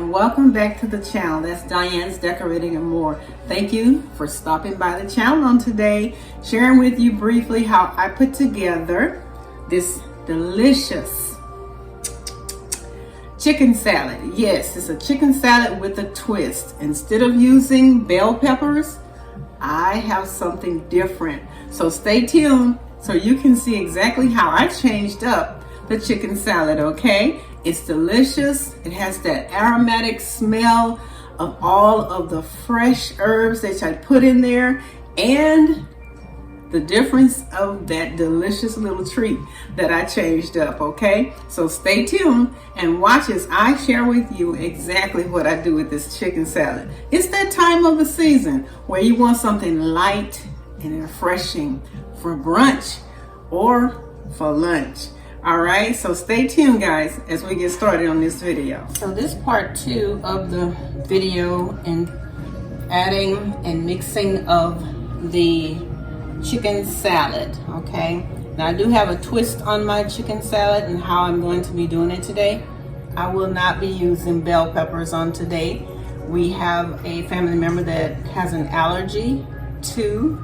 and welcome back to the channel. That's Diane's Decorating and More. Thank you for stopping by the channel on today, sharing with you briefly how I put together this delicious chicken salad. Yes, it's a chicken salad with a twist. Instead of using bell peppers, I have something different. So stay tuned so you can see exactly how I changed up the chicken salad, okay? It's delicious. It has that aromatic smell of all of the fresh herbs that I put in there and the difference of that delicious little treat that I changed up, okay? So stay tuned and watch as I share with you exactly what I do with this chicken salad. It's that time of the season where you want something light and refreshing for brunch or for lunch. All right, so stay tuned, guys, as we get started on this video. So this part 2 of the video and adding and mixing of the chicken salad, okay? Now I do have a twist on my chicken salad and how I'm going to be doing it today. I will not be using bell peppers on today. We have a family member that has an allergy to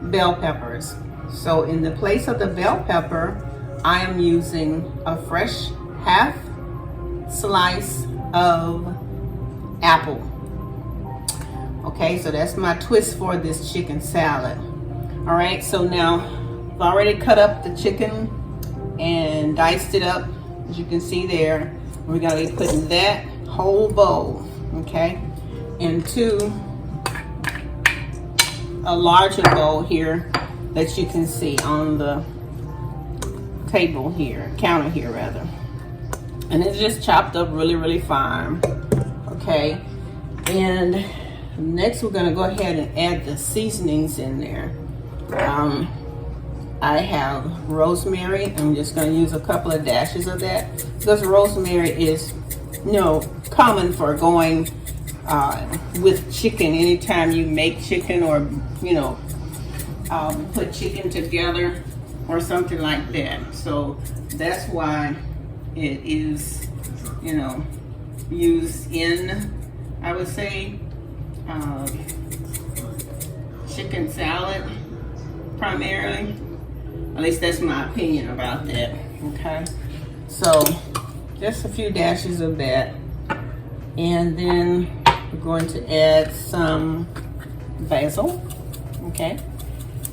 bell peppers. So in the place of the bell pepper, I am using a fresh half slice of apple. Okay, so that's my twist for this chicken salad. All right, so now I've already cut up the chicken and diced it up, as you can see there. We're gonna be putting that whole bowl, okay, into a larger bowl here that you can see on the table here, counter here rather. And it's just chopped up really fine, okay? And next we're gonna go ahead and add the seasonings in there. I have rosemary. I'm just gonna use a couple of dashes of that because rosemary is, you know, common for going with chicken anytime you make chicken or, you know, put chicken together or something like that. So that's why it is, you know, used in, I would say, chicken salad primarily. At least that's my opinion about that, okay? So just a few dashes of that. And then we're going to add some basil, okay?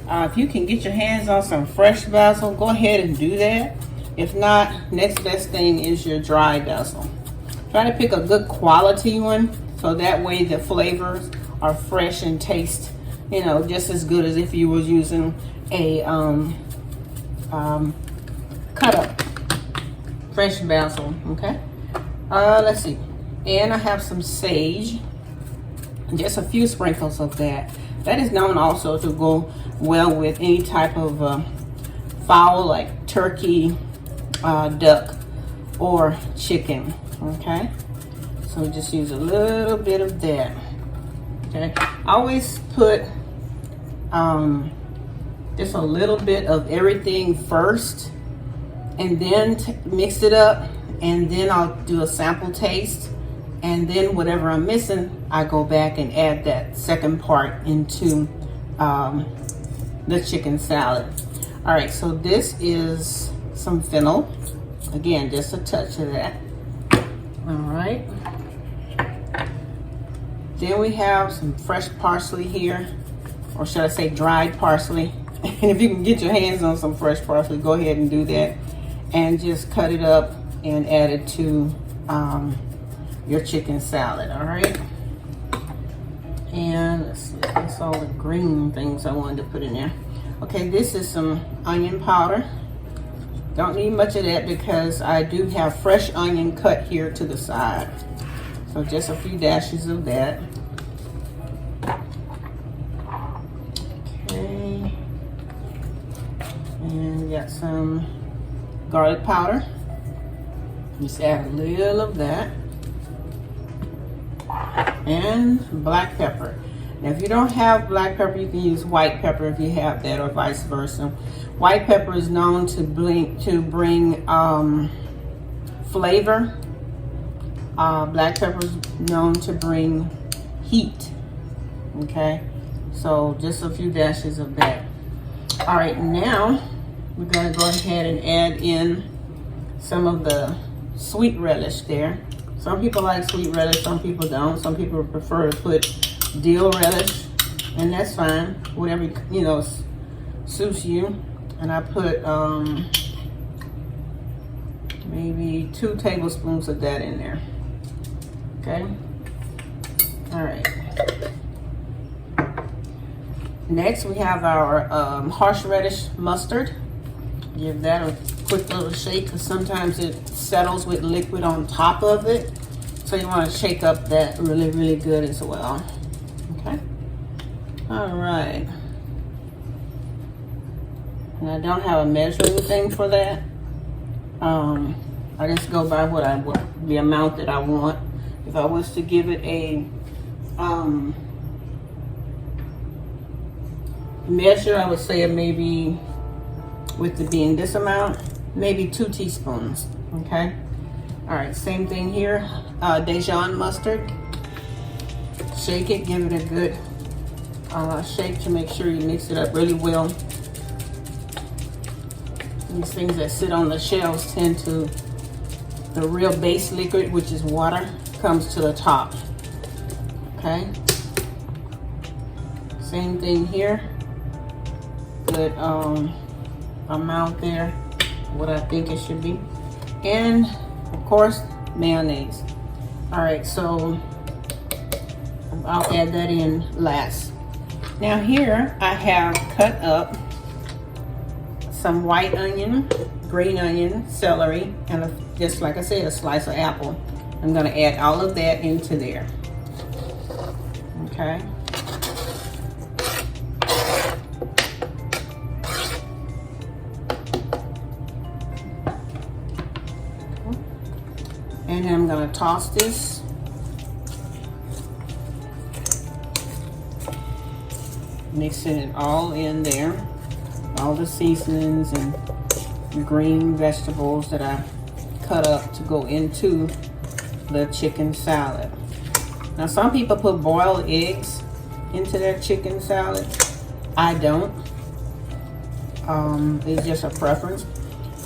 If you can get your hands on some fresh basil, go ahead and do that. If not, next best thing is your dry basil. Try to pick a good quality one so that way the flavors are fresh and taste, you know, just as good as if you was using a cut up fresh basil, okay? Let's see. And I have some sage, just a few sprinkles of that. That is known also to go well with any type of fowl like turkey, duck, or chicken, okay? So just use a little bit of that, okay? I always put just a little bit of everything first and then mix it up, and then I'll do a sample taste, and then whatever I'm missing, I go back and add that second part into the chicken salad. All right, so this is some fennel. Again, just a touch of that. All right. Then we have some fresh parsley here, or should I say dried parsley. And if you can get your hands on some fresh parsley, go ahead and do that. And just cut it up and add it to your chicken salad, all right? And let's see, that's all the green things I wanted to put in there. Okay, this is some onion powder. Don't need much of that because I do have fresh onion cut here to the side. So just a few dashes of that. Okay. And we got some garlic powder. Just add a little of that. And black pepper. Now if you don't have black pepper, you can use white pepper if you have that, or vice versa. White pepper is known to bring flavor Black pepper is known to bring heat. Okay, so just a few dashes of that. All right, now we're going to go ahead and add in some of the sweet relish there. Some people like sweet relish, some people don't. Some people prefer to put dill relish, and that's fine. Whatever, you know, suits you. And I put maybe 2 tablespoons of that in there. Okay. All right. Next, we have our horseradish mustard. Give that a quick little shake, because sometimes it settles with liquid on top of it. So you want to shake up that really, really good as well. Okay. All right. And I don't have a measuring thing for that. I just go by the amount that I want. If I was to give it a measure, I would say maybe, with it being this amount, maybe 2 teaspoons. Okay. All right, same thing here. Dijon mustard. Shake it, give it a good shake to make sure you mix it up really well. These things that sit on the shelves tend to, the real base liquid, which is water, comes to the top. Okay. Same thing here. Good amount there, what I think it should be. And of course, mayonnaise. All right, so I'll add that in last. Now here I have cut up some white onion, green onion, celery, and just like I said, a slice of apple. I'm going to add all of that into there. Okay. And then I'm going to toss this. Mixing it all in there. All the seasonings and green vegetables that I cut up to go into the chicken salad. Now some people put boiled eggs into their chicken salad. I don't. It's just a preference.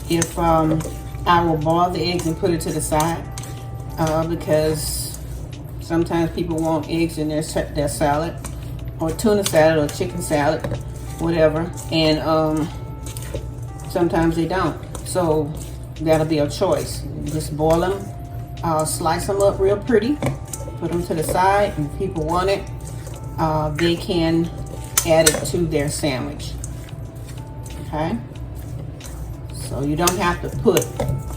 If I will boil the eggs and put it to the side, because sometimes people want eggs in their salad, or tuna salad, or chicken salad, whatever, and sometimes they don't. So that'll be a choice. Just boil them, slice them up real pretty, put them to the side, and if people want it, they can add it to their sandwich. Okay, so you don't have to put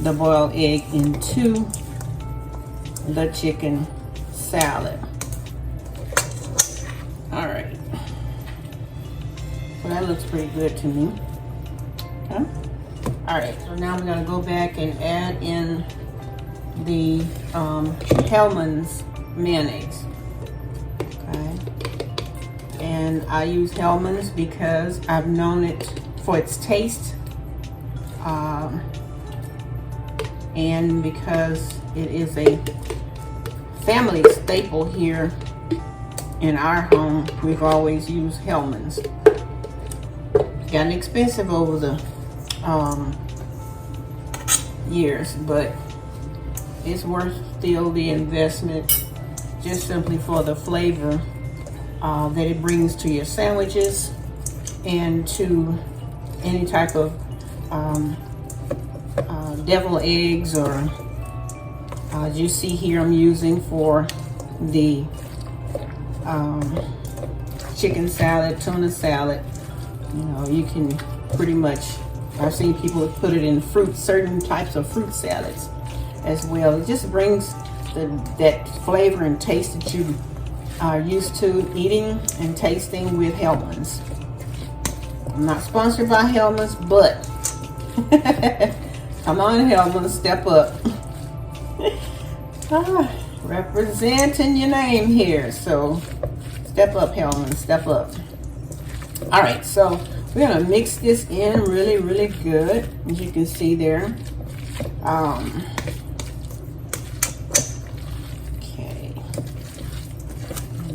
the boiled egg into the chicken salad. All right, so that looks pretty good to me. Okay. All right, so now we're gonna go back and add in the Hellmann's mayonnaise. Okay, and I use Hellmann's because I've known it for its taste, and because it is a family staple here in our home. We've always used Hellmann's. Gotten expensive over the years, but it's worth still the investment, just simply for the flavor that it brings to your sandwiches and to any type of deviled eggs, or as you see here, I'm using for the chicken salad, tuna salad. You know, you can pretty much, I've seen people put it in certain types of fruit salads as well. It just brings that flavor and taste that you are used to eating and tasting with Hellmann's. I'm not sponsored by Hellmann's, but come on, Hellmann's, step up. Representing your name here, so step up, Hellmann's, step up. All right, so we're gonna mix this in really, really good, as you can see there.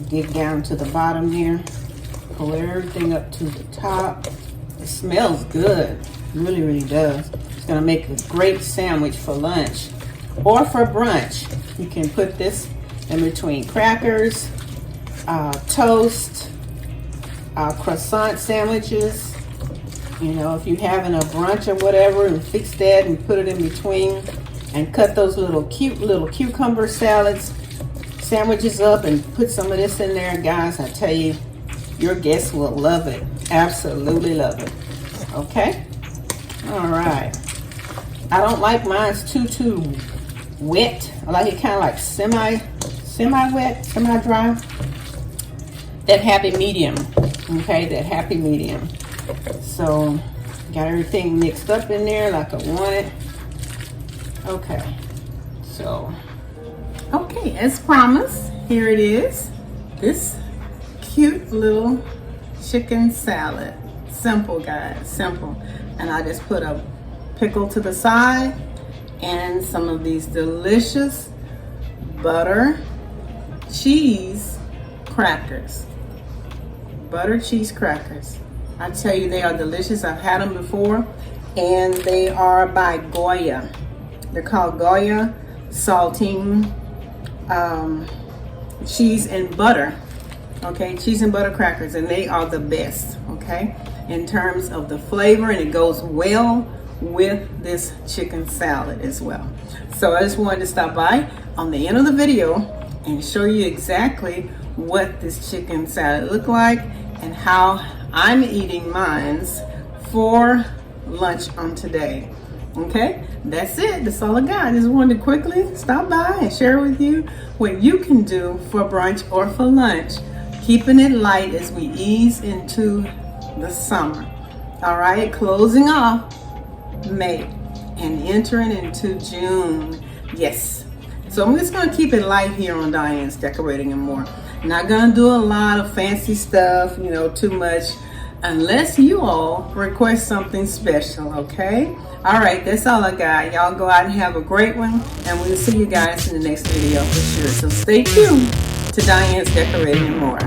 dig down to the bottom here. Pull everything up to the top. It smells good. It really, really does. It's gonna make a great sandwich for lunch or for brunch. You can put this in between crackers, toast, croissant sandwiches. You know, if you're having a brunch or whatever, and fix that and put it in between and cut those cute little cucumber sandwiches up and put some of this in there. Guys, I tell you, your guests will love it. Absolutely love it. Okay? All right. I don't like mine too wet. I like it kind of like semi-wet, semi-dry. That happy medium. Okay, that happy medium. So, got everything mixed up in there like I want it. Okay. So, okay, as promised, here it is. This cute little chicken salad. Simple, guys, simple. And I just put a pickle to the side and some of these delicious butter cheese crackers. Butter cheese crackers. I tell you, they are delicious. I've had them before, and they are by Goya. They're called Goya saltine cheese and butter. Okay, cheese and butter crackers, and they are the best. Okay, in terms of the flavor, and it goes well with this chicken salad as well. So I just wanted to stop by on the end of the video and show you exactly what this chicken salad looked like and how I'm eating mines for lunch on today. Okay, that's it. That's all I got. I just wanted to quickly stop by and share with you what you can do for brunch or for lunch, keeping it light as we ease into the summer. All right, closing off May and entering into June. Yes. So I'm just going to keep it light here on Diane's Decorating and More. Not going to do a lot of fancy stuff, you know, too much, unless you all request something special, okay? All right, that's all I got. Y'all go out and have a great one, and we'll see you guys in the next video for sure. So stay tuned to Diane's Decorating and More.